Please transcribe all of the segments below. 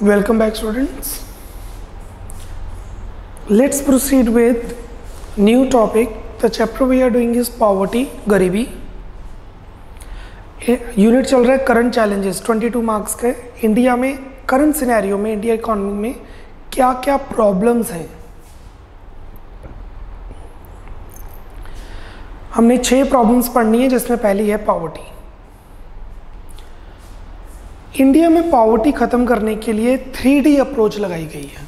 Welcome back, students. Let's proceed with new topic. The chapter we are doing is poverty, गरीबी. Unit चल रहा है current challenges, 22 marks के. India में current scenario में, India economy में क्या क्या प्रॉब्लम्स हैं. हमने 6 प्रॉब्लम्स पढ़नी है, जिसमें पहली है पॉवर्टी. इंडिया में पॉवर्टी खत्म करने के लिए 3D अप्रोच लगाई गई है.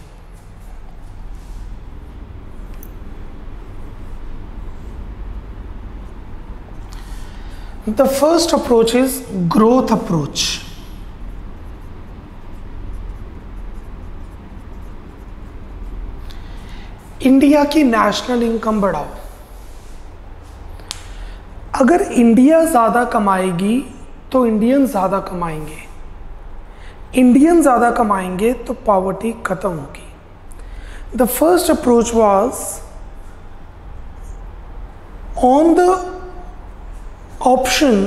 The first approach is growth approach. India की नेशनल इनकम बढ़ाओ. अगर इंडिया ज्यादा कमाएगी तो इंडियन ज्यादा कमाएंगे. इंडियन ज्यादा कमाएंगे तो पॉवर्टी खत्म होगी. The first approach was on the option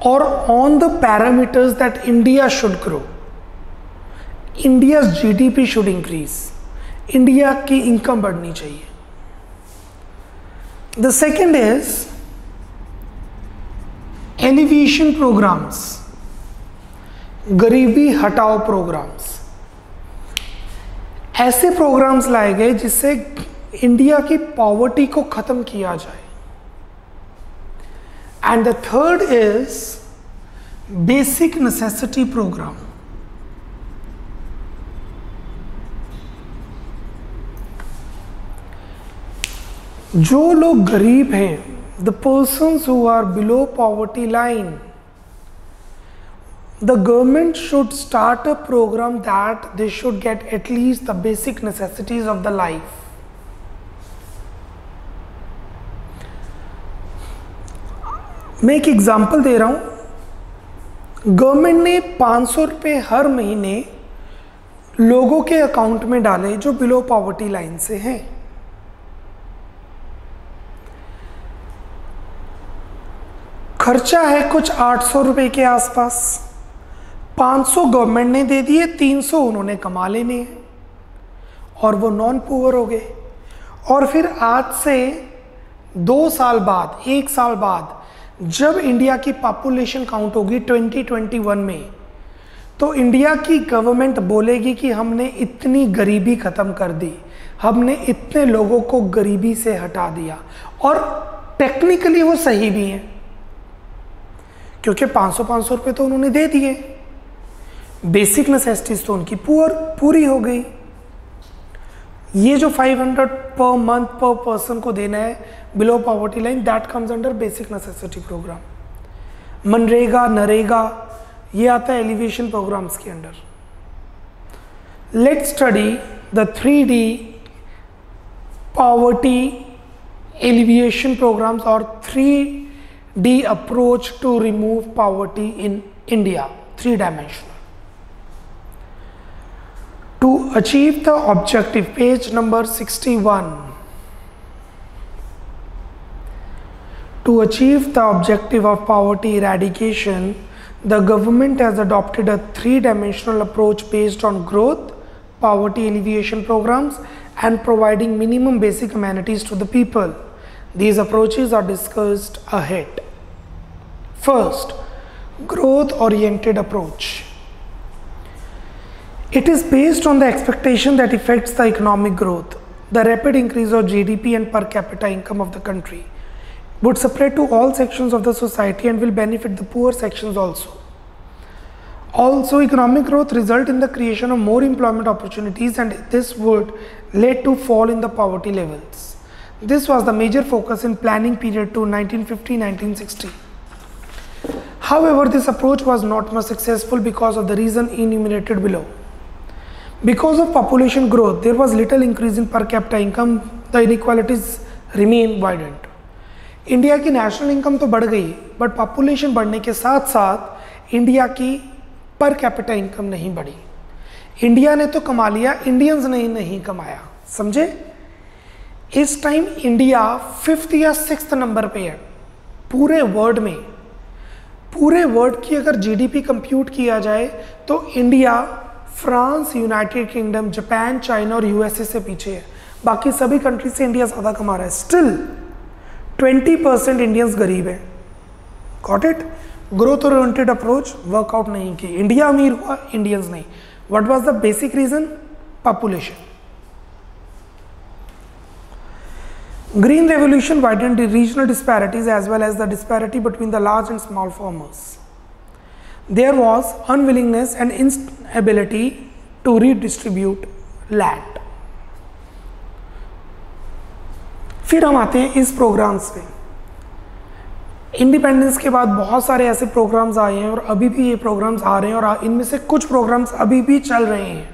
or on the parameters that India should grow. India's GDP should increase. India की इनकम बढ़नी चाहिए. The second is alleviation programs, गरीबी हटाओ प्रोग्राम्स. ऐसे प्रोग्राम्स लाए गए जिससे इंडिया की पॉवर्टी को खत्म किया जाए. And the third is basic necessity program. जो लोग गरीब हैं, the persons who are below poverty line, the government should start a program that they should get at least the basic necessities of the life. मैं एक example दे रहा हूं. Government ने 500 रुपये हर महीने लोगों के अकाउंट में डाले जो बिलो पॉवर्टी लाइन से हैं. खर्चा है कुछ 800 रुपये के आसपास. 500 गवर्नमेंट ने दे दिए, 300 उन्होंने कमा लेने हैं और वो नॉन पुअर हो गए. और फिर आज से 2 साल बाद, 1 साल बाद जब इंडिया की पॉपुलेशन काउंट होगी 2021 में, तो इंडिया की गवर्नमेंट बोलेगी कि हमने इतनी गरीबी खत्म कर दी, हमने इतने लोगों को गरीबी से हटा दिया. और टेक्निकली वो सही भी हैं, क्योंकि 500 रुपये तो उन्होंने दे दिए. बेसिक नेसेसिटीज तो उनकी पूरी हो गई. ये जो 500 पर मंथ पर पर्सन को देना है below poverty line, that comes under basic necessity program. MNREGA, NREGA, ये आता है एलिवेशन प्रोग्राम्स के under. Let's study the 3D poverty alleviation programs और 3D approach to remove poverty in India, 3 dimensional. To achieve the objective, page number 61. To achieve the objective of poverty eradication, the government has adopted a 3-dimensional approach based on growth, poverty alleviation programs, and providing minimum basic amenities to the people. These approaches are discussed ahead. First, growth-oriented approach. It is based on the expectation that affects the economic growth. The rapid increase of GDP and per capita income of the country would spread to all sections of the society and will benefit the poor sections also. Also, economic growth result in the creation of more employment opportunities, and this would lead to fall in the poverty levels. This was the major focus in planning period to 1950-1960. However, this approach was not much successful because of the reason enumerated below. Because of population growth, there was little increase in per capita income. The inequalities remain widened. India की national income तो बढ़ गई, but population बढ़ने के साथ साथ India की per capita income नहीं बढ़ी. इंडिया ने तो कमा लिया, इंडियंस ने नहीं कमाया. समझे? इस टाइम इंडिया 5th या 6th नंबर पे है पूरे वर्ल्ड में पूरे वर्ल्ड की अगर जीडीपी कंप्यूट किया जाए तो India, France, United kingdom, Japan, China और यूएसए से पीछे है। बाकी सभी कंट्री से इंडिया ज़्यादा कमा रहा है। स्टिल 20% इंडियंस गरीब है। Got it? Growth oriented approach work out नहीं की। इंडिया अमीर हुआ, इंडियंस नहीं। What was the basic reason? Population. Green Revolution widened the regional disparities as well as the disparity between the large and small farmers. There was unwillingness and inability to redistribute land. फिर हम आते हैं इस programmes पे। Independence के बाद बहुत सारे ऐसे प्रोग्राम्स आए हैं और अभी भी ये प्रोग्राम्स आ रहे हैं और इनमें से कुछ प्रोग्राम्स अभी भी चल रहे हैं।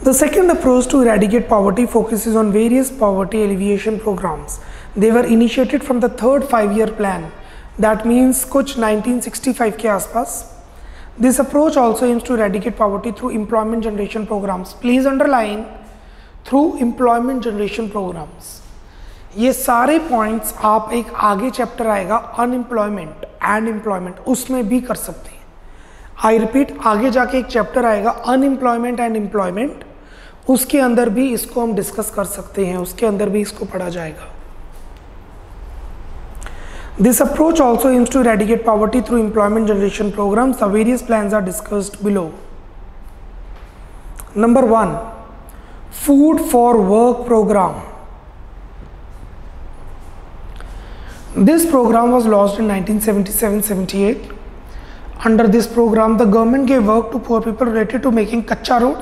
The second approach to eradicate poverty focuses on various poverty alleviation programs. They were initiated from the third 5-year plan. That means कुछ 1965 के आसपास। This approach also aims to eradicate poverty through employment generation programs. Please underline through employment generation programs. ये सारे points आप एक आगे chapter आएगा unemployment and employment, उसमें भी कर सकते हैं। आई रिपीट, आगे जाके एक चैप्टर आएगा अनएम्प्लॉयमेंट एंड एम्प्लॉयमेंट, उसके अंदर भी इसको हम डिस्कस कर सकते हैं, उसके अंदर भी इसको पढ़ा जाएगा। This approach also aims to eradicate poverty through employment generation programs. The various plans are discussed below. Number 1, Food for Work program. This program was launched in 1977-78. Under this program, the government gave work to poor people related to making कच्चा road,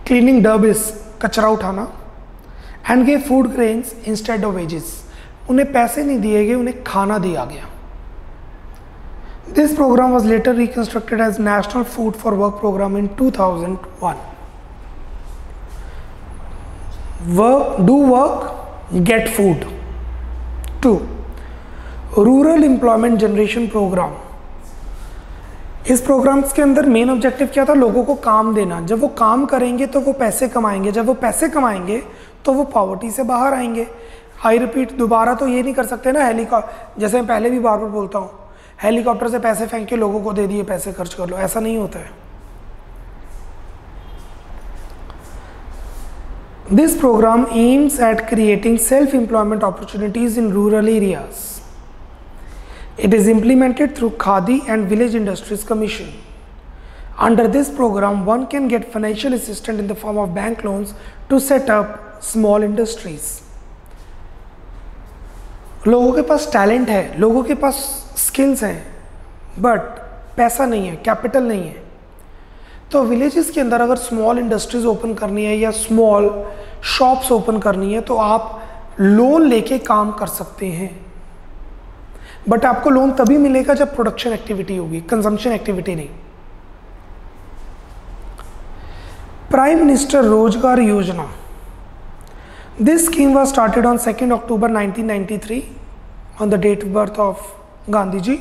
cleaning debris, कचरा उठाना, and gave food grains instead of wages. उन्हें पैसे नहीं दिए गए, उन्हें खाना दिया गया। This program was later reconstructed as National Food for Work program in 2001. Do work, get food. 2, Rural Employment Generation Program. इस प्रोग्राम्स के अंदर मेन ऑब्जेक्टिव क्या था? लोगों को काम देना। जब वो काम करेंगे तो वो पैसे कमाएंगे, जब वो पैसे कमाएंगे तो वो पॉवर्टी से बाहर आएंगे। आई रिपीट, दोबारा तो ये नहीं कर सकते ना हेलीकॉप्टर, जैसे मैं पहले भी बार बार बोलता हूँ, हेलीकॉप्टर से पैसे फेंक के लोगों को दे दिए पैसे खर्च कर लो, ऐसा नहीं होता है। This program aims at creating self-employment opportunities in rural areas. It is implemented through Khadi and Village Industries Commission. Under this program, one can get financial assistance in the form of bank loans to set up small industries. लोगों के पास talent है, लोगों के पास skills हैं, but पैसा नहीं है, capital नहीं है। तो विलेजेस के अंदर अगर स्मॉल इंडस्ट्रीज ओपन करनी है या स्मॉल शॉप्स ओपन करनी है तो आप लोन लेके काम कर सकते हैं, बट आपको लोन तभी मिलेगा जब प्रोडक्शन एक्टिविटी होगी, कंजम्पशन एक्टिविटी नहीं। प्राइम मिनिस्टर रोजगार योजना, this scheme was started on 2 October 1993 on the date of birth of Gandhi ji.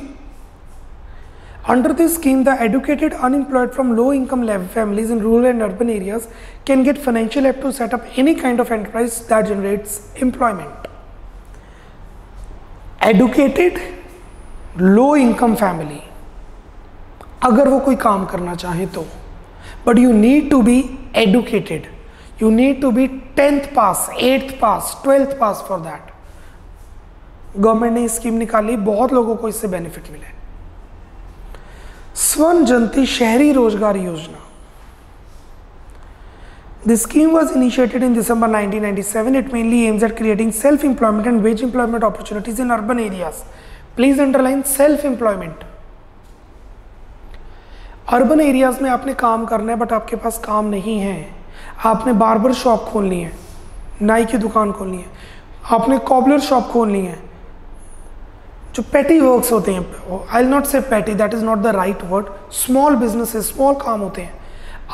Under this scheme, the educated unemployed from low income level families in rural and urban areas can get financial help to set up any kind of enterprise that generates employment. Educated low income family, अगर वो कोई काम करना चाहे तो, but you need to be educated, you need to be 10th pass, 8th pass, 12th pass for that. Government ने scheme निकाली, बहुत लोगों को इससे बेनिफिट मिले। स्वर्ण जयंती शहरी रोजगार योजना, the scheme was initiated in December 1997. It mainly aims at creating self-employment and wage employment opportunities in urban areas. Please underline self-employment. Urban areas में आपने काम करना है बट आपके पास काम नहीं है, आपने बार्बर शॉप खोलनी है, नाई की दुकान खोलनी है, आपने कॉबलर शॉप खोलनी है, जो पेटी वर्क्स होते हैं, आई विल नॉट से पेटी, that is not the right word, small businesses, small काम होते हैं।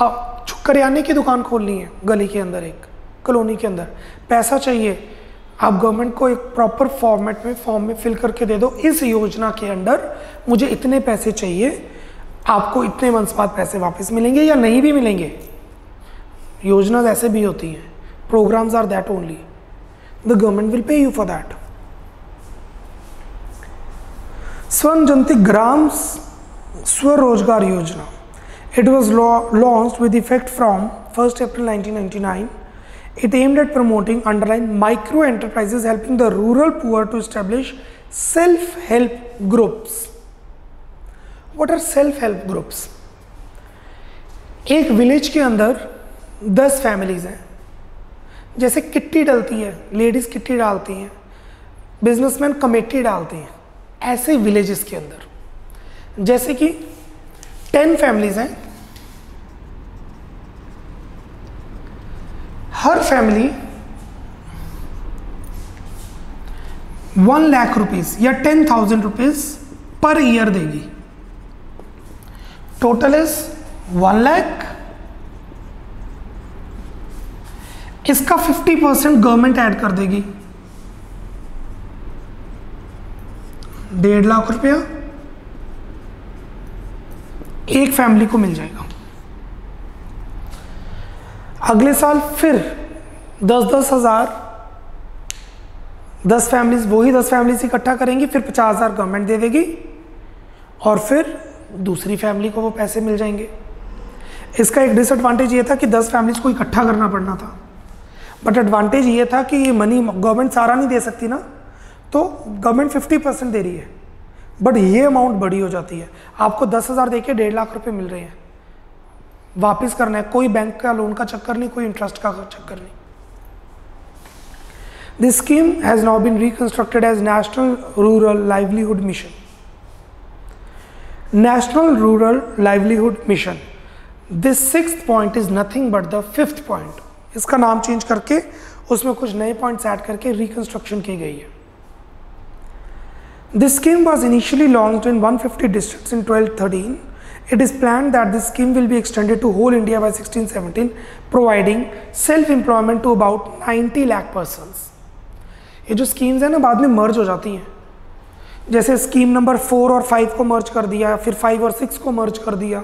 आप करियाने की दुकान खोलनी है गली के अंदर, एक कॉलोनी के अंदर, पैसा चाहिए, आप गवर्नमेंट को एक प्रॉपर फॉर्मेट में फॉर्म में फिल करके दे दो, इस योजना के अंडर मुझे इतने पैसे चाहिए, आपको इतने मंथ्स बाद पैसे वापस मिलेंगे या नहीं भी मिलेंगे। योजना ऐसे भी होती हैं, programs are that only. the government will pay you for that. Swarn Janti Gram Swarojgar Yojana. It was launched with effect from 1st April 1999. It aimed at promoting underlying micro enterprises, helping the rural poor to establish self-help groups. What are self-help groups? एक village के अंदर 10 families हैं, जैसे kitty डलती है, ladies kitty डालती हैं, businessman committee डालते हैं, ऐसे विलेजेस के अंदर जैसे कि 10 फैमिलीज हैं, हर फैमिली 1 लाख रुपीज या 10,000 रुपीज पर ईयर देगी. Total is 1 lakh. इसका 50% गवर्नमेंट ऐड कर देगी, 1.5 लाख रुपया एक फैमिली को मिल जाएगा. अगले साल फिर 10-10 हज़ार 10 फैमिलीज, वही 10 फैमिलीज इकट्ठा करेंगी, फिर 50,000 गवर्नमेंट दे देगी और फिर दूसरी फैमिली को वो पैसे मिल जाएंगे. इसका एक डिसएडवांटेज ये था कि 10 फैमिलीज को इकट्ठा करना पड़ना था, बट एडवांटेज ये था कि ये मनी गवर्नमेंट सारा नहीं दे सकती ना, तो गवर्नमेंट 50% दे रही है, बट ये अमाउंट बड़ी हो जाती है. आपको 10,000 देके 1.5 लाख रुपए मिल रहे हैं, वापस करना है, कोई बैंक का लोन का चक्कर नहीं, कोई इंटरेस्ट का चक्कर नहीं. This scheme has now been reconstructed as national rural livelihood mission. National rural livelihood mission. This 6th point is nothing but the 5th point. इसका नाम चेंज करके उसमें कुछ नए पॉइंट्स ऐड करके रिकंस्ट्रक्शन की गई है. This scheme was initially launched in 150 districts in 1213. It is planned that this scheme will be extended to whole India by 1617, providing self-employment to about 90 lakh persons. ये जो स्कीम्स हैं ना बाद में मर्ज हो जाती हैं, जैसे स्कीम नंबर 4 और 5 को मर्ज कर दिया, फिर 5 और 6 को मर्ज कर दिया.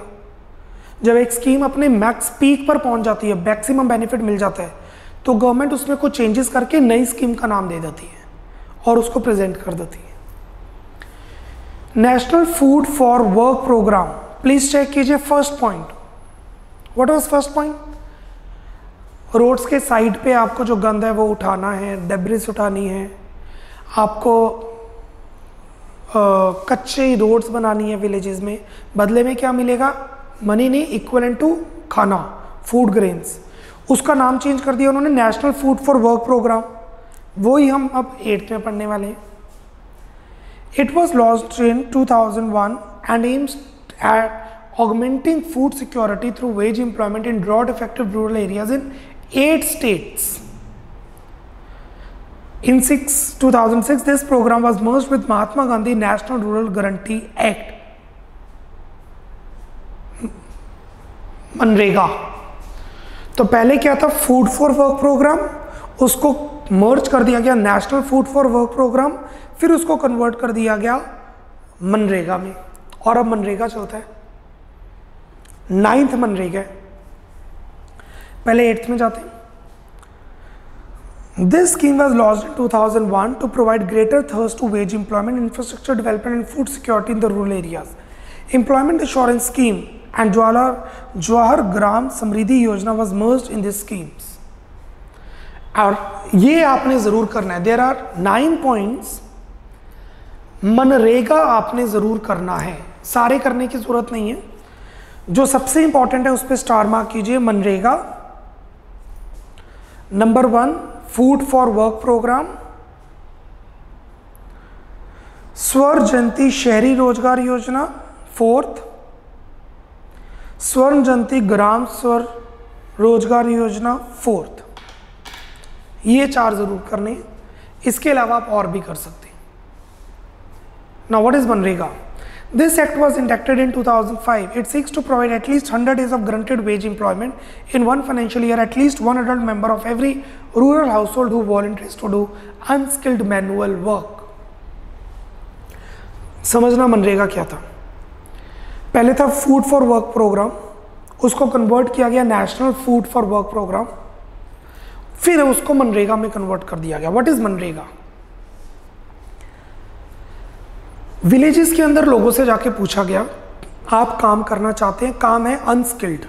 जब एक स्कीम अपने मैक्स पीक पर पहुंच जाती है, मैक्सिमम बेनिफिट मिल जाता है, तो गवर्नमेंट उसमें कुछ चेंजेस करके नई स्कीम का नाम दे देती है और उसको प्रेजेंट कर देती है. National food for work programme. Please check कीजिए first point. What was first point? Roads के साइड पे आपको जो गंद है वो उठाना है, डेब्रिस उठानी है, आपको कच्चे रोड्स बनानी है विलेजेस में. बदले में क्या मिलेगा? मनी नहीं, इक्वलेंट टू खाना, फूड ग्रेन्स. उसका नाम चेंज कर दिया उन्होंने national food for work program. वो ही हम अब 8th में पढ़ने वाले हैं. It was launched in 2001 and aims at augmenting food security through wage employment in drought affected rural areas in 8 states. In 2006, this program was merged with Mahatma Gandhi National Rural Guarantee Act, MNREGA. तो पहले क्या था? Food for work program, उसको मर्ज कर दिया गया national food for work program, फिर उसको कन्वर्ट कर दिया गया मनरेगा में, और अब मनरेगा चलता है. 9th मनरेगा है, पहले 8th में जाते हैं. This scheme was launched in 2001 to provide greater thrust to wage employment, infrastructure development and food security in the rural areas. Employment assurance scheme and Jawahar Gram Samriddhi Yojana was merged in this schemes. और ये आपने जरूर करना है. There are 9 points. MNREGA आपने जरूर करना है, सारे करने की जरूरत नहीं है. जो सबसे इंपॉर्टेंट है उस पर स्टार मार्क कीजिए. MNREGA. Number 1 food for work program. Swarna Jayanti शहरी रोजगार योजना 4th. स्वर्ण जयंती ग्राम स्वर रोजगार योजना 4th. ये 4 जरूर करने. इसके अलावा आप और भी कर सकते हैं. Now what is Manrega? This act was enacted in 2005. It seeks to provide at least 100 days of guaranteed wage employment in one financial year, at least one adult member of every rural household who volunteers to do unskilled manual work. समझना मनरेगा क्या था. पहले था food for work program, उसको convert किया गया national food for work program. फिर उसको मनरेगा में कन्वर्ट कर दिया गया। What is MNREGA? विलेजेस के अंदर लोगों से जाके पूछा गया आप काम करना चाहते हैं, काम है अनस्किल्ड,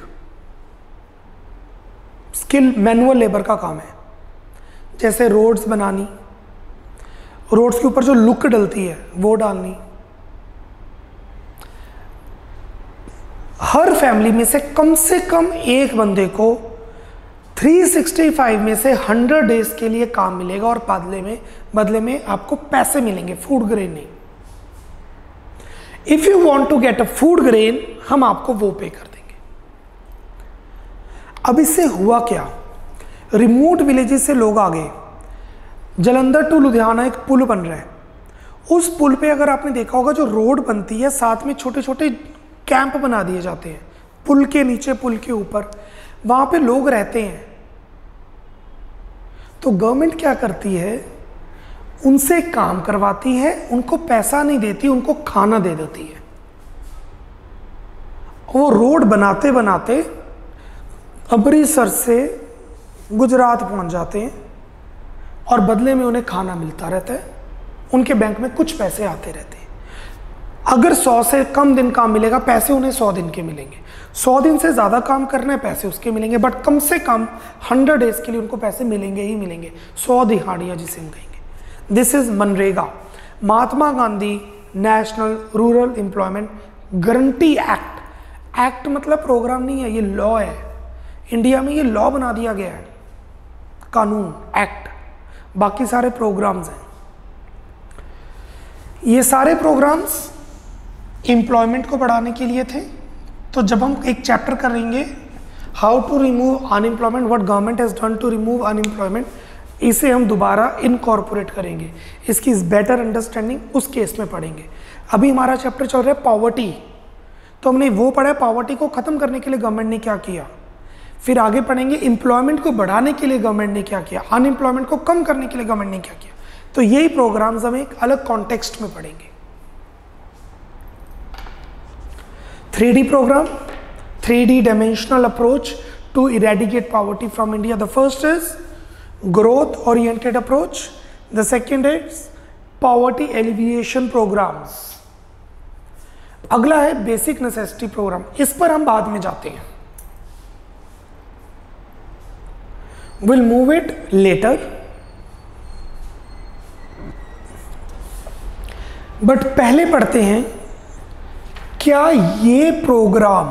स्किल मैनुअल लेबर का काम है, जैसे रोड्स बनानी, रोड्स के ऊपर जो लुक डलती है वो डालनी। हर फैमिली में से कम एक बंदे को 365 में से 100 डेज के लिए काम मिलेगा और बदले में आपको पैसे मिलेंगे, फूड ग्रेन नहीं। If you want to get a food grain, हम आपको वो पे कर देंगे। अब इससे हुआ क्या, रिमोट विलेजेस से लोग आ गए। जालंधर टू लुधियाना एक पुल बन रहा है, उस पुल पे अगर आपने देखा होगा जो रोड बनती है साथ में छोटे छोटे कैंप बना दिए जाते हैं, पुल के नीचे पुल के ऊपर, वहां पे लोग रहते हैं। तो गवर्नमेंट क्या करती है, उनसे काम करवाती है, उनको पैसा नहीं देती, उनको खाना दे देती है। वो रोड बनाते बनाते अमृतसर से गुजरात पहुंच जाते हैं और बदले में उन्हें खाना मिलता रहता है, उनके बैंक में कुछ पैसे आते रहते हैं। अगर 100 से कम दिन काम मिलेगा, पैसे उन्हें 100 दिन के मिलेंगे। 100 दिन से ज़्यादा काम करना है, पैसे उसके मिलेंगे, बट कम से कम 100 डेज के लिए उनको पैसे मिलेंगे ही मिलेंगे। 100 दिहाड़ियाँ जिसे हम कहेंगे, this is MNREGA, Mahatma Gandhi national rural employment guarantee act. Act मतलब प्रोग्राम नहीं है, ये लॉ है। इंडिया में ये लॉ बना दिया गया है, कानून, एक्ट। बाकी सारे प्रोग्राम्स हैं। ये सारे प्रोग्राम्स एम्प्लॉयमेंट को बढ़ाने के लिए थे। तो जब हम एक चैप्टर करेंगे how to remove unemployment, what government has done to remove unemployment, इसे हम दोबारा इनकॉर्पोरेट करेंगे। इसकी बेटर अंडरस्टैंडिंग उस केस में पढ़ेंगे। अभी हमारा चैप्टर चल रहा है पॉवर्टी, तो हमने वो पढ़ा है पॉवर्टी को खत्म करने के लिए गवर्नमेंट ने क्या किया। फिर आगे पढ़ेंगे एम्प्लॉयमेंट को बढ़ाने के लिए गवर्नमेंट ने क्या किया, अनएम्प्लॉयमेंट को कम करने के लिए गवर्नमेंट ने क्या किया। तो यही प्रोग्राम्स हम एक अलग कॉन्टेक्स्ट में पढ़ेंगे। 3D program, 3D dimensional approach to eradicate poverty from India. The first is growth oriented approach. The second is poverty alleviation programs. अगला है बेसिक नेसेसिटी प्रोग्राम, इस पर हम बाद में जाते हैं, will move it later. But पहले पढ़ते हैं क्या ये प्रोग्राम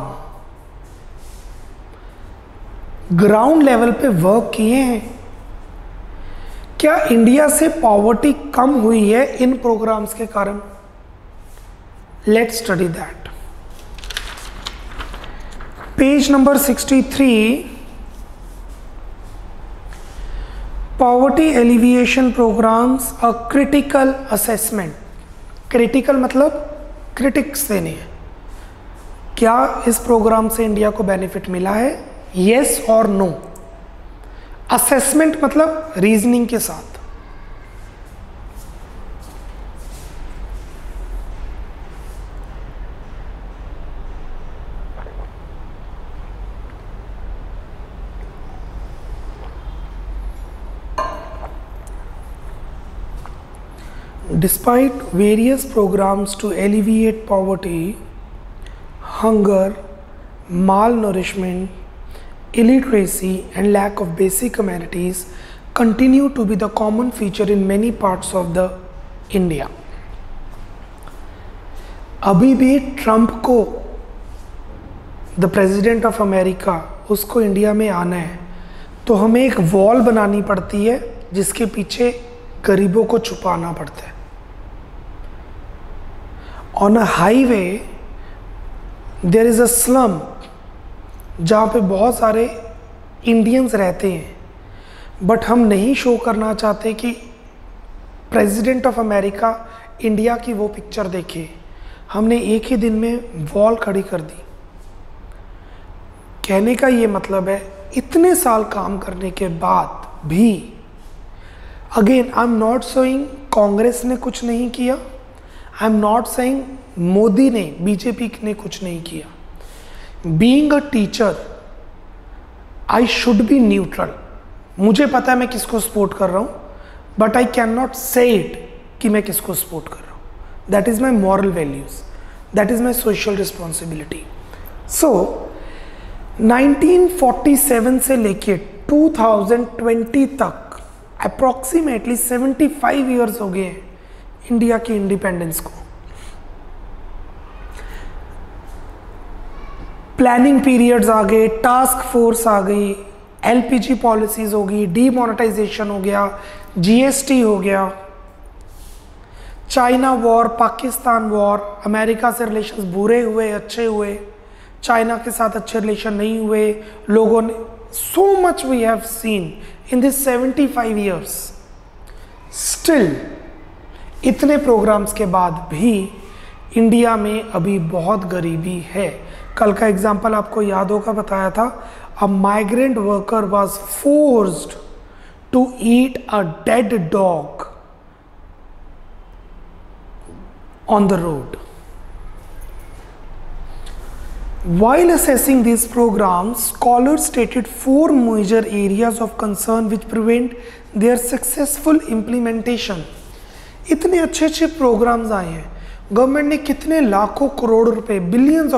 ग्राउंड लेवल पे वर्क किए हैं, क्या इंडिया से पॉवर्टी कम हुई है इन प्रोग्राम्स के कारण। Let's study that. Page number 63, poverty alleviation programs a critical assessment. Critical मतलब क्रिटिक्स देने हैं, क्या इस प्रोग्राम से इंडिया को बेनिफिट मिला है, येस और नो। असेसमेंट मतलब रीजनिंग के साथ। Despite various programs to alleviate poverty, hunger, malnourishment, illiteracy and lack of basic amenities continue to be the common feature in many parts of the India. अभी भी Trump को, the president of America, उसको India में आना है तो हमें एक वॉल बनानी पड़ती है जिसके पीछे गरीबों को छुपाना पड़ता है। On a highway there is a slum जहाँ पे बहुत सारे इंडियंस रहते हैं, बट हम नहीं शो करना चाहते कि प्रेसिडेंट ऑफ अमेरिका इंडिया की वो पिक्चर देखे। हमने एक ही दिन में वॉल खड़ी कर दी। कहने का ये मतलब है इतने साल काम करने के बाद भी, again I am not saying Congress ने कुछ नहीं किया, I am not saying Modi ने, बीजेपी ने कुछ नहीं किया। Being a teacher I should be neutral. मुझे पता है मैं किसको सपोर्ट कर रहा हूँ, but I can not say it कि मैं किसको सपोर्ट कर रहा हूँ। That is my moral values, that is my social responsibility. So 1947 से लेके 2020 तक अप्रॉक्सीमेटली 75 ईयर्स हो गए हैं इंडिया की इंडिपेंडेंस को। प्लानिंग पीरियड्स आ गए, टास्क फोर्स आ गई, एलपीजी पॉलिसीज हो गई, डीमोनेटाइजेशन हो गया, जीएसटी हो गया, China war, Pakistan war, America से रिलेशंस बुरे हुए अच्छे हुए, चाइना के साथ अच्छे रिलेशन नहीं हुए, लोगों ने so much we have seen in this 75 years. Still इतने प्रोग्राम्स के बाद भी इंडिया में अभी बहुत गरीबी है। कल का एग्जाम्पल आपको याद होगा, बताया था, a migrant worker was forced to eat a dead dog on the road. While assessing these programs, scholars stated 4 major areas of concern which prevent their successful implementation. इतने अच्छे अच्छे प्रोग्राम्स आए हैं, गवर्नमेंट ने कितने लाखों करोड़ रुपए, मिलियंस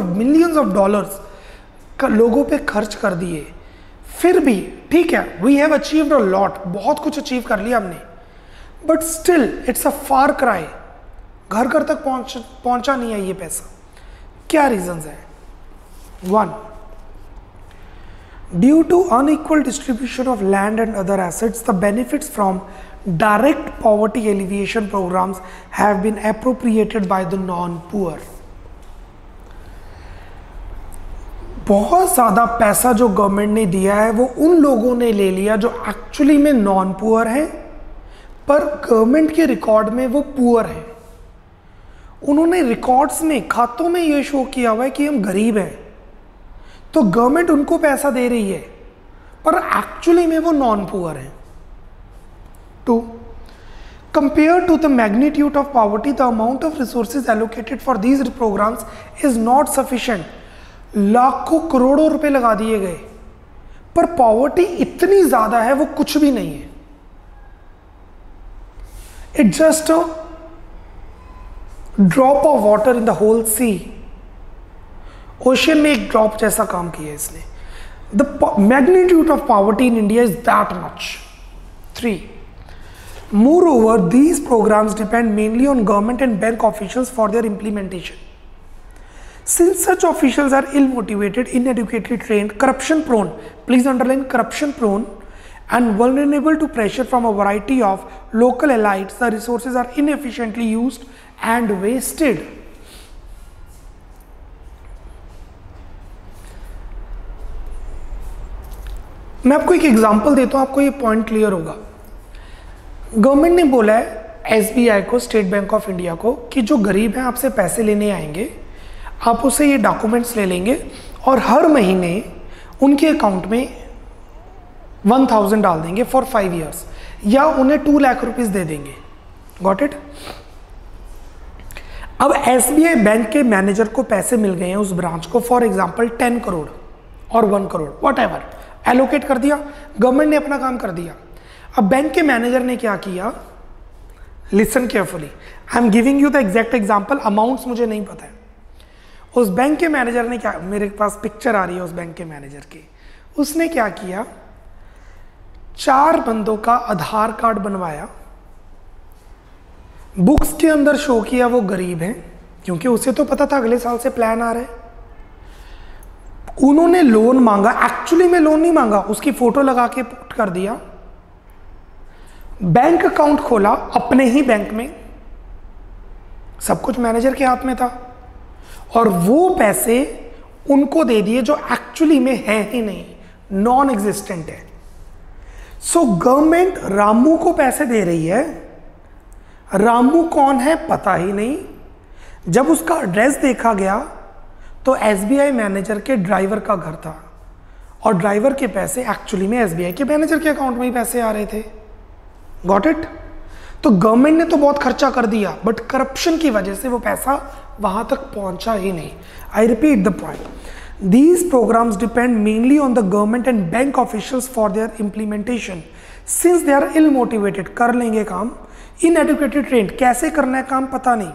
ऑफ डॉलर्स का लोगों पे खर्च कर दिए, फिर भी ठीक है, we have achieved a lot, बहुत कुछ अचीव कर लिया हमने, but still it's a far cry, घर घर तक पहुंचा नहीं है ये पैसा। क्या रीजंस है? 1, due to unequal distribution of land and other assets, the benefits from direct poverty alleviation programmes have been appropriated by the non poor. बहुत ज्यादा पैसा जो गवर्नमेंट ने दिया है वो उन लोगों ने ले लिया जो एक्चुअली में नॉन पुअर है, पर गवर्नमेंट के रिकॉर्ड में वो पुअर है। उन्होंने रिकॉर्ड्स में, खातों में ये शो किया हुआ है कि हम गरीब हैं, तो गवर्नमेंट उनको पैसा दे रही है, पर एक्चुअली में वो नॉन पुअर हैं। 2, compare to the magnitude of poverty, the amount of resources allocated for these programmes is not sufficient. लाखों करोड़ों रुपए लगा दिए गए, पर पॉवर्टी इतनी ज्यादा है वो कुछ भी नहीं है। It just drop of water in the whole sea. Ocean में एक ड्रॉप जैसा काम किया इसने। The magnitude of poverty in India is that much. 3, moreover, these programs depend mainly on government and bank officials for their implementation. Since such officials are ill-motivated, inadequately trained, corruption-prone, please underline corruption-prone, and vulnerable to pressure from a variety of local elites, the resources are inefficiently used and wasted. मैं आपको एक example देता हूं, आपको ये point clear होगा। Government ने बोला है एसबीआई को, स्टेट बैंक ऑफ इंडिया को, कि जो गरीब हैं आपसे पैसे लेने आएंगे, आप उसे ये डॉक्यूमेंट्स ले लेंगे और हर महीने उनके अकाउंट में 1000 डाल देंगे फॉर 5 years, या उन्हें 2 लाख रुपीस दे देंगे। Got it? अब एसबीआई बैंक के मैनेजर को पैसे मिल गए हैं उस ब्रांच को, फॉर एग्जांपल 10 करोड़ और 1 करोड़, वट एवर, एलोकेट कर दिया, गवर्नमेंट ने अपना काम कर दिया। अब बैंक के मैनेजर ने क्या किया? Listen carefully, I am giving you the exact example, amounts मुझे नहीं पता है। उस बैंक के मैनेजर ने क्या, मेरे पास पिक्चर आ रही है उस बैंक के मैनेजर की, उसने क्या किया, 4 बंदों का आधार कार्ड बनवाया, बुक्स के अंदर शो किया वो गरीब हैं, क्योंकि उसे तो पता था अगले साल से प्लान आ रहा है। उन्होंने लोन मांगा, एक्चुअली में लोन नहीं मांगा, उसकी फोटो लगा के पुट कर दिया, बैंक अकाउंट खोला अपने ही बैंक में, सब कुछ मैनेजर के हाथ में था, और वो पैसे उनको दे दिए जो एक्चुअली में है ही नहीं, नॉन एग्जिस्टेंट है। सो गवर्नमेंट रामू को पैसे दे रही है, रामू कौन है पता ही नहीं। जब उसका एड्रेस देखा गया तो एसबीआई मैनेजर के ड्राइवर का घर था, और ड्राइवर के पैसे एक्चुअली में एसबीआई के मैनेजर के अकाउंट में ही पैसे आ रहे थे। Got it? तो गवर्नमेंट ने तो बहुत खर्चा कर दिया, बट करप्शन की वजह से वो पैसा वहां तक पहुंचा ही नहीं। I repeat the point, These programs depend mainly on the government and bank officials for their implementation. Since they are ill motivated, कर लेंगे काम, inadequately trained, कैसे करना है काम पता नहीं,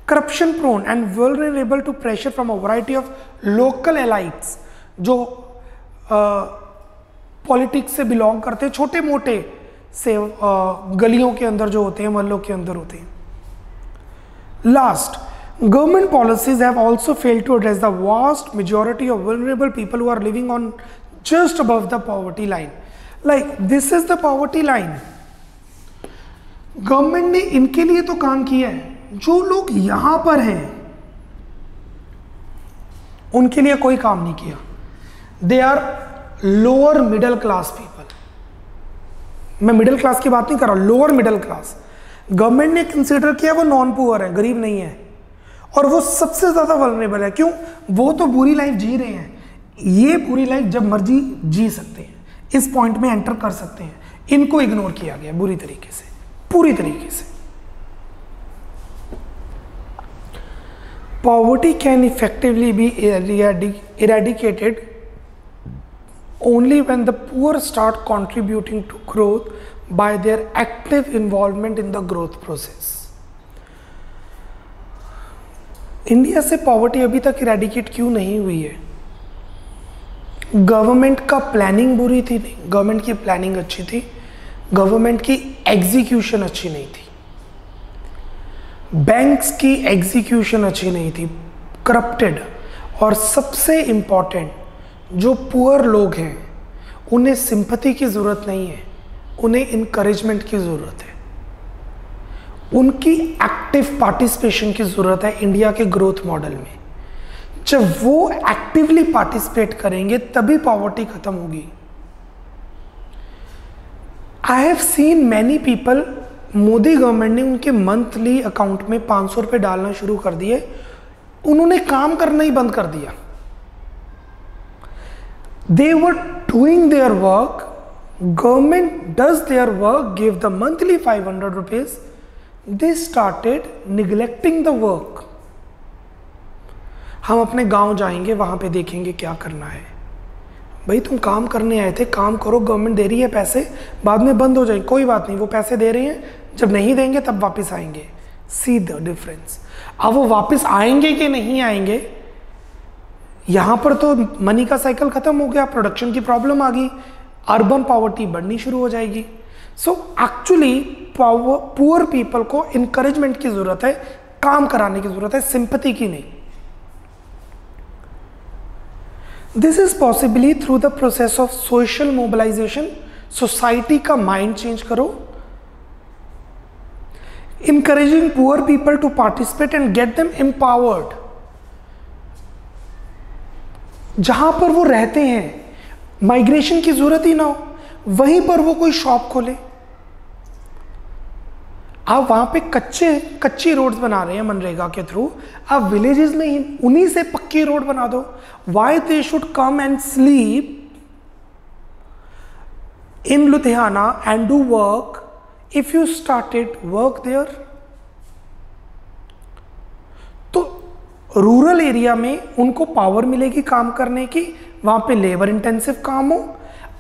corruption prone and vulnerable to pressure from a variety of local elites, जो पॉलिटिक्स से बिलोंग करते हैं, छोटे मोटे से गलियों के अंदर जो होते हैं, मोहल्लों के अंदर होते हैं. Last, government policies have also failed to address the vast majority of vulnerable people who are living on just above the poverty line. Like this is the poverty line. Government ने इनके लिए तो काम किया है, जो लोग यहां पर हैं उनके लिए कोई काम नहीं किया. They are lower middle class people. मैं मिडिल क्लास की बात नहीं कर रहा, लोअर मिडिल क्लास. गवर्नमेंट ने कंसीडर किया वो नॉन पुअर है, गरीब नहीं है, और वो सबसे ज्यादा वल्नरेबल है. क्यों? वो तो बुरी लाइफ जी रहे हैं, ये बुरी लाइफ जब मर्जी जी सकते हैं, इस पॉइंट में एंटर कर सकते हैं. इनको इग्नोर किया गया बुरी तरीके से, पूरी तरीके से. Poverty can effectively be eradicated only when the poor start contributing to growth by their active involvement in the growth process. India से पॉवर्टी अभी तक इरेडिकेट क्यों नहीं हुई है? गवर्नमेंट का प्लानिंग बुरी थी? नहीं, गवर्नमेंट की प्लानिंग अच्छी थी, गवर्नमेंट की एग्जीक्यूशन अच्छी नहीं थी, बैंक्स की एग्जीक्यूशन अच्छी नहीं थी, करप्टेड. और सबसे इंपॉर्टेंट, जो पुअर लोग हैं उन्हें सिंपैथी की ज़रूरत नहीं है, उन्हें इनकरेजमेंट की ज़रूरत है, उनकी एक्टिव पार्टिसिपेशन की ज़रूरत है इंडिया के ग्रोथ मॉडल में. जब वो एक्टिवली पार्टिसिपेट करेंगे तभी पॉवर्टी खत्म होगी. I have seen many people, Modi government ने उनके मंथली अकाउंट में 500 रुपये डालना शुरू कर दिए, उन्होंने काम करना ही बंद कर दिया. They were doing their work, government does their work, gave the monthly 500 rupees, they started neglecting the work. हम अपने गांव जाएंगे, वहां पे देखेंगे क्या करना है. भाई तुम काम करने आए थे, काम करो, गवर्नमेंट दे रही है पैसे, बाद में बंद हो जाएंगे, कोई बात नहीं, वो पैसे दे रही हैं, जब नहीं देंगे तब वापस आएंगे. See the difference. अब वो वापस आएंगे कि नहीं आएंगे, यहां पर तो मनी का साइकिल खत्म हो गया, प्रोडक्शन की प्रॉब्लम आ गई, अर्बन पॉवर्टी बढ़नी शुरू हो जाएगी. सो एक्चुअली पुअर पीपल को इंकरेजमेंट की जरूरत है, काम कराने की जरूरत है, सिंपैथी की नहीं. This is possibly through the process of social mobilisation. Society का माइंड चेंज करो, encouraging poor people to participate and get them empowered. जहां पर वो रहते हैं माइग्रेशन की जरूरत ही ना हो, वहीं पर वो कोई शॉप खोले. आप वहां पे कच्ची रोड्स बना रहे हैं मनरेगा के थ्रू, आप विलेजेस में ही उन्हीं से पक्की रोड बना दो. Why they should come and sleep in Ludhiana and do work if you started work there? तो रूरल एरिया में उनको पावर मिलेगी काम करने की, वहां पे लेबर इंटेंसिव काम हो.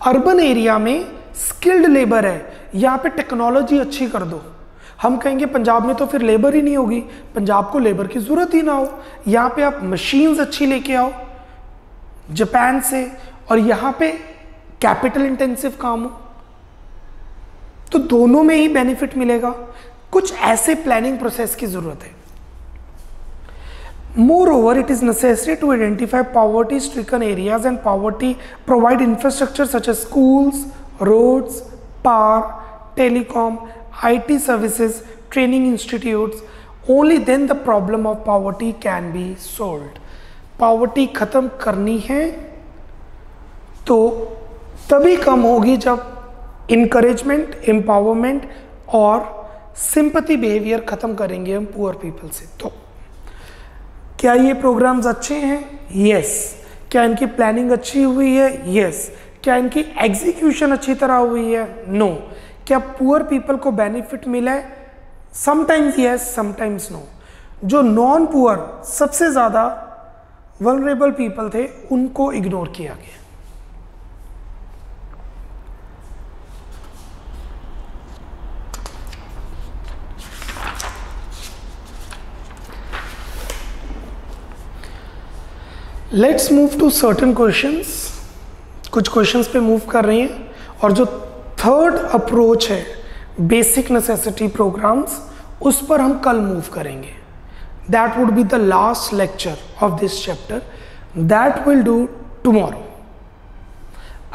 अर्बन एरिया में स्किल्ड लेबर है, यहाँ पे टेक्नोलॉजी अच्छी कर दो. हम कहेंगे पंजाब में तो फिर लेबर ही नहीं होगी, पंजाब को लेबर की जरूरत ही ना हो, यहाँ पे आप मशीन्स अच्छी लेके आओ जापान से, और यहाँ पे कैपिटल इंटेंसिव काम हो, तो दोनों में ही बेनिफिट मिलेगा. कुछ ऐसे प्लानिंग प्रोसेस की जरूरत है. Moreover, it is necessary to identify poverty-stricken areas and provide infrastructure such as schools, roads, power, telecom, IT services, training institutes. Only then the problem of poverty can be solved. Poverty खत्म करनी है तो तभी कम होगी जब encouragement, empowerment और sympathy behaviour खत्म करेंगे हम पुअर पीपल से. तो क्या ये प्रोग्राम्स अच्छे हैं? यस. क्या इनकी प्लानिंग अच्छी हुई है? यस. क्या इनकी एग्जीक्यूशन अच्छी तरह हुई है? नो. क्या पुअर पीपल को बेनिफिट मिला है? Sometimes yes, sometimes no. जो नॉन पुअर सबसे ज़्यादा वल्नरेबल पीपल थे उनको इग्नोर किया गया। Let's move to certain questions. कुछ क्वेश्चंस पे मूव कर रहे हैं, और जो थर्ड अप्रोच है बेसिक नेसेसिटी प्रोग्राम्स, उस पर हम कल मूव करेंगे। That would be the last lecture of this chapter, that will do tomorrow.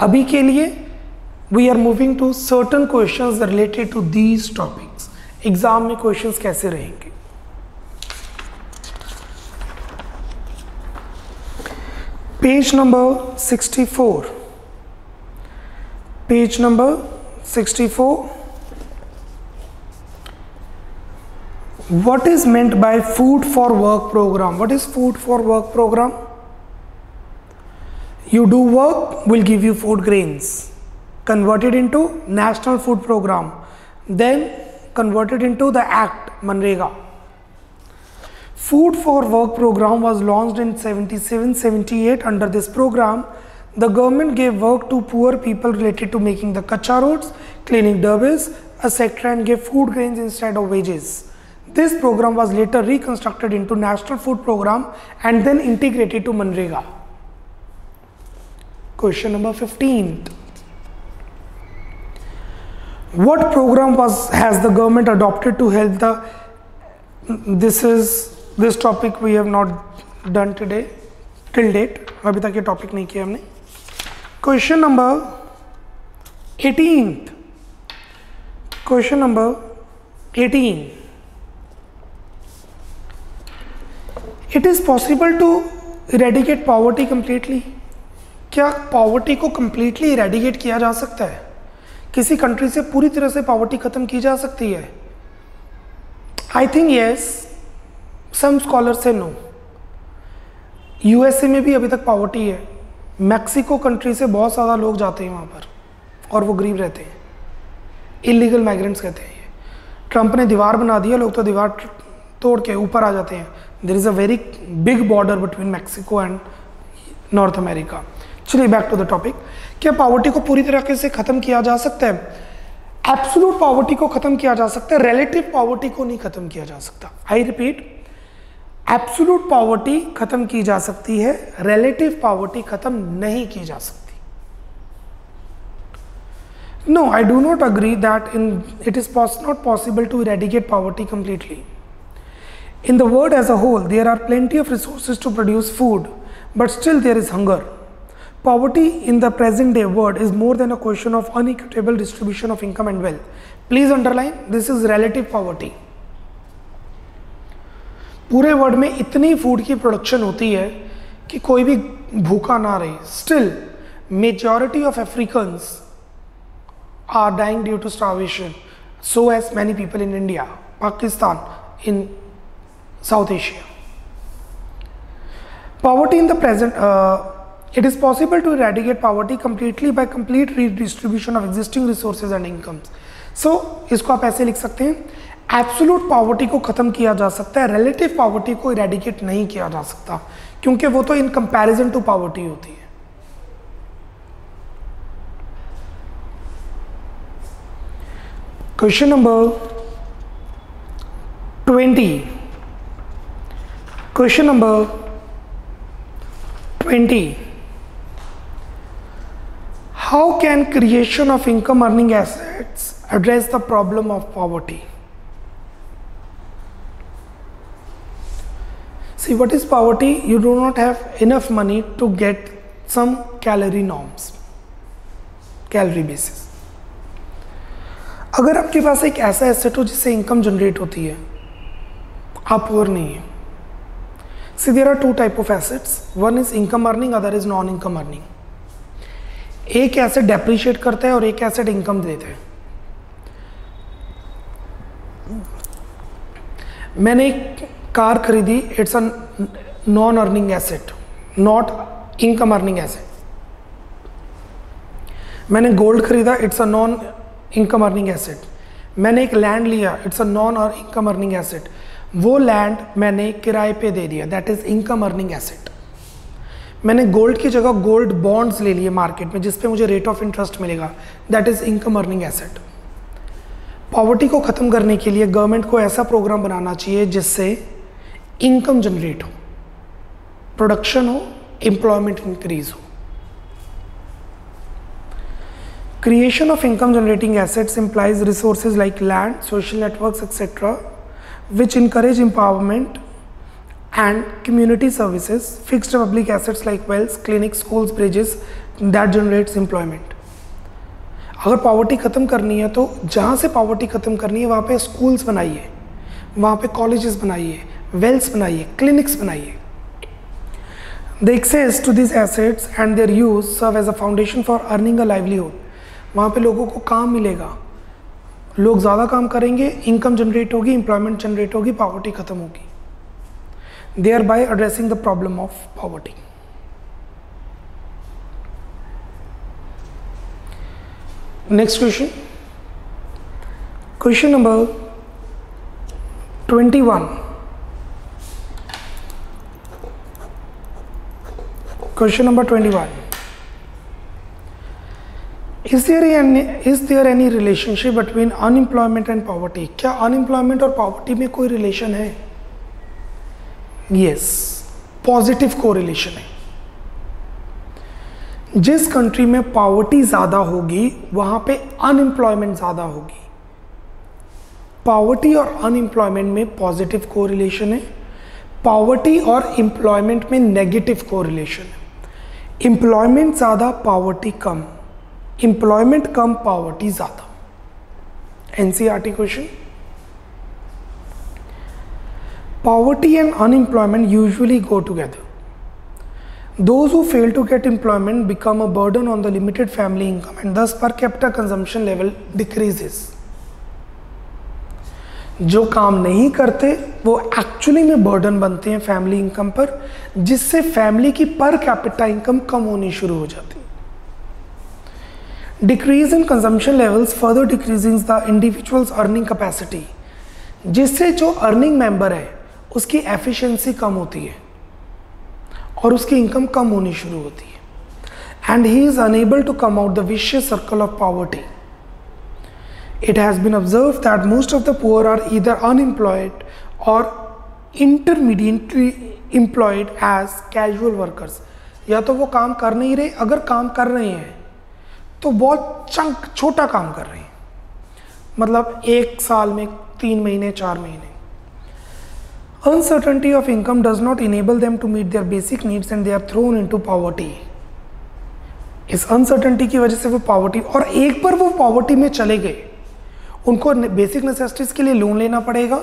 अभी के लिए we are moving to certain questions related to these topics. Exam में क्वेश्चंस कैसे रहेंगे। Page number 64, page number 64. What is meant by food for work program? What is food for work program? You do work, will give you food grains, converted into national food program, then converted into the act Manrega. Food for work program was launched in 77-78. Under this program, the government gave work to poor people related to making the kacha roads, cleaning derbies, etc., and gave food grains instead of wages. This program was later reconstructed into National Food Program and then integrated to Manrega. Question number 15. What program has the government adopted to help the, this topic we have not done today till date, अभी तक ये topic नहीं किया हमने. Question number 18. Question number 18. It is possible to eradicate poverty completely. क्या poverty को completely eradicate किया जा सकता है? किसी कंट्री से पूरी तरह से पॉवर्टी खत्म की जा सकती है? I think yes. Some scholars say no. USA में भी अभी तक पॉवर्टी है. मैक्सिको कंट्री से बहुत ज़्यादा लोग जाते हैं वहाँ पर और वो गरीब रहते हैं. इलीगल माइग्रेंट्स कहते हैं ये. ट्रंप ने दीवार बना दिया, लोग तो दीवार तोड़ के ऊपर आ जाते हैं. There is a very big border between Mexico and North America. चलिए बैक टू द टॉपिक. क्या पॉवर्टी को पूरी तरीके से ख़त्म किया जा सकता है? एब्सोल्यूट पॉवर्टी को ख़त्म किया जा सकता है, रिलेटिव पॉवर्टी को नहीं ख़त्म किया जा सकता. आई रिपीट, एब्सोल्यूट पॉवर्टी खत्म की जा सकती है, रिलेटिव पॉवर्टी खत्म नहीं की जा सकती. No, I do not agree that it is not possible to eradicate poverty completely. In the world as a whole, there are plenty of resources to produce food, but still there is hunger. Poverty in the present day world is more than a question of unequitable distribution of income and wealth. Please underline, this is relative poverty. पूरे world में इतनी food की production होती है कि कोई भी भूखा ना रहे. Still majority of Africans are dying due to starvation, so as many people in India, Pakistan, in South Asia. Poverty in the present, it is possible to eradicate poverty completely by complete redistribution of existing resources and incomes. So इसको आप ऐसे लिख सकते हैं, absolute poverty को खत्म किया जा सकता है, रिलेटिव पॉवर्टी को इरेडिकेट नहीं किया जा सकता, क्योंकि वो तो इन कंपैरिजन टू पॉवर्टी होती है. Question number 20. Question number 20. How can creation of income earning assets address the problem of poverty? See, what is poverty? You do not have enough money to get some calorie norms, calorie basis. अगर आपके पास एक ऐसा asset हो जिससे income generate होती है, आप poor नहीं है. See, there are two type of assets. One is income earning, other is non income earning. एक एसेट डेप्रिशिएट करता है और एक एसेट इनकम देता है. मैंने एक कार खरीदी, it's a non earning asset, not income earning asset. मैंने गोल्ड खरीदा, it's a non income earning asset. मैंने एक लैंड लिया, it's a non income earning asset. वो लैंड मैंने किराए पे दे दिया, that is income earning asset. मैंने गोल्ड की जगह गोल्ड बॉन्ड्स ले लिए मार्केट में जिस पे मुझे रेट ऑफ इंटरेस्ट मिलेगा, that is income earning asset. Poverty को ख़त्म करने के लिए गवर्नमेंट को ऐसा प्रोग्राम बनाना चाहिए जिससे इनकम जनरेट हो, प्रोडक्शन हो, एम्प्लॉयमेंट इंक्रीज हो। Creation of income generating assets implies resources like land, social networks, etc., which encourage empowerment and community services, fixed public assets like wells, clinics, schools, bridges that generates employment. अगर poverty ख़त्म करनी है तो जहाँ से poverty ख़त्म करनी है वहाँ पे स्कूल्स बनाइए, वहाँ पे कॉलेजेस बनाइए, वेल्स बनाइए, क्लिनिक्स बनाइए। The access to these assets and their use serve as a foundation for earning a livelihood. वहाँ पे लोगों को काम मिलेगा, लोग ज़्यादा काम करेंगे, इनकम जनरेट होगी, एम्प्लॉयमेंट जनरेट होगी, पॉवर्टी खत्म होगी, thereby addressing the problem of poverty. Next question, question number 21। Question number 21, Is there any relationship between unemployment and poverty? क्या unemployment और poverty में कोई relation है? Yes, positive correlation है। जिस कंट्री में poverty ज़्यादा होगी वहाँ पे unemployment ज़्यादा होगी। poverty और unemployment में positive correlation है, poverty और employment में negative correlation है। employment ज़्यादा, poverty कम, एम्प्लॉयमेंट कम, पॉवर्टी ज्यादा। NCERT question. Poverty and unemployment usually go together. Those who fail to get employment become a burden on the limited family income and thus per capita consumption level decreases. जो काम नहीं करते वो actually में burden बनते हैं family income पर, जिससे फैमिली की पर कैपिटा इनकम कम होनी शुरू हो जाती है। Decrease in consumption levels further decreases the individual's earning capacity, जिससे जो अर्निंग मेंबर है उसकी एफिशिएंसी कम होती है और उसकी इनकम कम होनी शुरू होती है, and he is unable to come out the vicious circle of poverty. It has been observed that most of the poor are either unemployed or intermediately employed as casual workers। या तो वो काम कर नहीं रहे, अगर काम कर रहे हैं तो बहुत छोटा काम कर रहे हैं, मतलब एक साल में 3 महीने 4 महीने। Uncertainty of income does not enable them to meet their basic needs and they are thrown into poverty। इस अनसर्टेनिटी की वजह से वो पॉवर्टी, और एक बार वो पॉवर्टी में चले गए उनको बेसिक नेसेसिटीज के लिए लोन लेना पड़ेगा,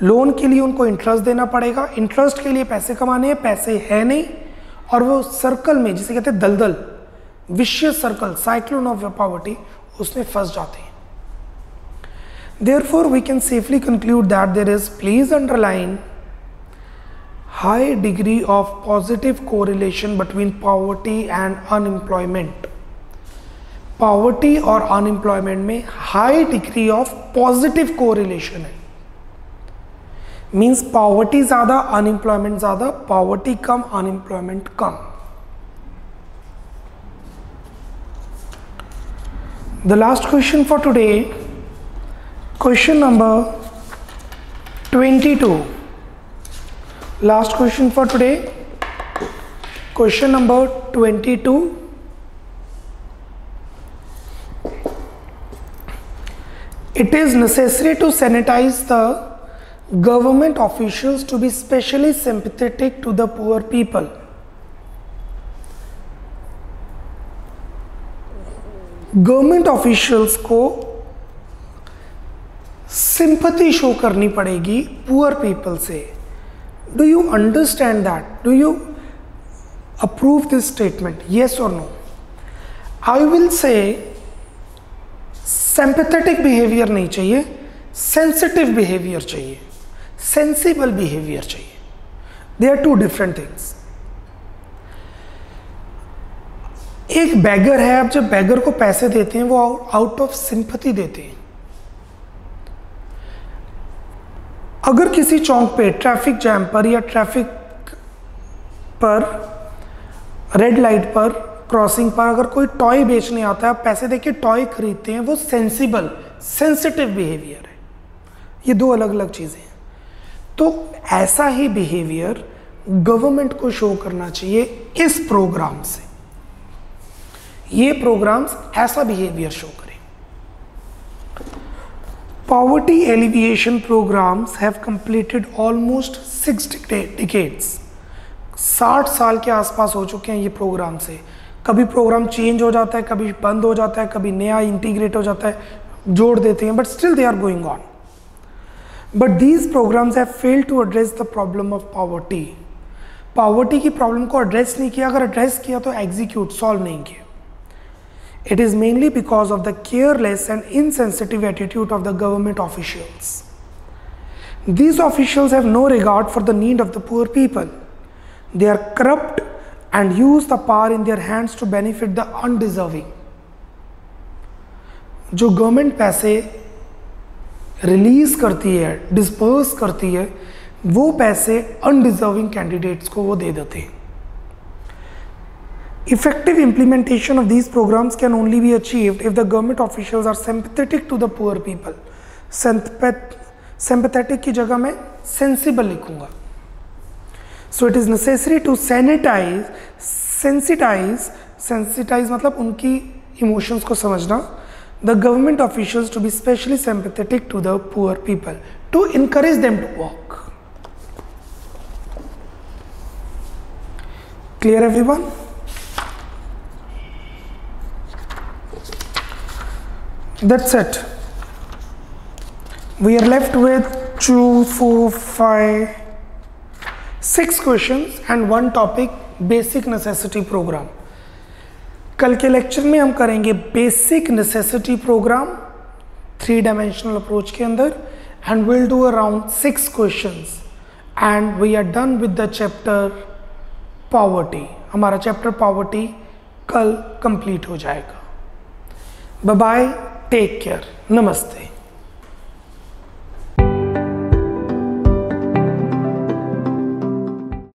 लोन के लिए उनको इंटरेस्ट देना पड़ेगा, इंटरेस्ट के लिए पैसे कमाने हैं, पैसे है नहीं, और वो सर्कल में जिसे कहते हैं दलदल, vicious circle, cyclone of poverty, उसमें फंस जाते हैं। Therefore, we can safely conclude that there is, please underline, high degree of positive correlation between poverty and unemployment। Poverty और अनएम्प्लॉयमेंट में high degree of positive correlation है। Means poverty ज्यादा, unemployment ज्यादा, poverty come, unemployment come. The last question for today, question number 22. Last question for today, question number 22. It is necessary to sanitize the government officials to be specially sympathetic to the poor people। Government officials को sympathy show करनी पड़ेगी poor people से। Do you understand that? Do you approve this statement? Yes or no? I will say sympathetic behaviour नहीं चाहिए, sensitive behaviour चाहिए, sensible behaviour चाहिए। They are two different things. एक beggar है, आप जब बैगर को पैसे देते हैं वो आउट ऑफ सिंपैथी देते हैं। अगर किसी चौक पे ट्रैफिक जैम पर या ट्रैफिक पर रेड लाइट पर क्रॉसिंग पर अगर कोई टॉय बेचने आता है, आप पैसे देके टॉय खरीदते हैं, वो सेंसिबल सेंसिटिव बिहेवियर है। ये दो अलग अलग चीजें हैं। तो ऐसा ही बिहेवियर गवर्नमेंट को शो करना चाहिए इस प्रोग्राम से। ये प्रोग्राम्स ऐसा बिहेवियर शो करें। Poverty alleviation programmes have completed almost 6 decades। 60 साल के आसपास हो चुके हैं ये प्रोग्राम से। कभी प्रोग्राम चेंज हो जाता है, कभी बंद हो जाता है, कभी नया इंटीग्रेट हो जाता है, जोड़ देते हैं, but still they are going on. But these programmes have failed to address the problem of poverty. Poverty की प्रॉब्लम को एड्रेस नहीं किया, अगर एड्रेस किया तो एग्जीक्यूट सॉल्व नहीं किया। It is mainly because of the careless and insensitive attitude of the government officials. These officials have no regard for the need of the poor people. They are corrupt and use the power in their hands to benefit the undeserving. जो government पैसे release करती है, disperse करती है, वो पैसे undeserving candidates को वो दे देते हैं। Effective implementation of these programs can only be achieved if the government officials are sympathetic to the poor people. Sympathetic की जगह मैं sensible लिखूंगा। So it is necessary to sensitize मतलब उनकी emotions को समझना। The government officials to be specially sympathetic to the poor people, to encourage them to work. Clear everyone? That's it. We are left with 2, 4, 5, 6 questions and one topic, basic necessity program. कल के lecture में हम करेंगे basic necessity programme 3-dimensional approach के अंदर, and we'll do around 6 questions and we are done with the chapter poverty. हमारा chapter poverty कल complete हो जाएगा। बाय बाय, टेक केयर, नमस्ते।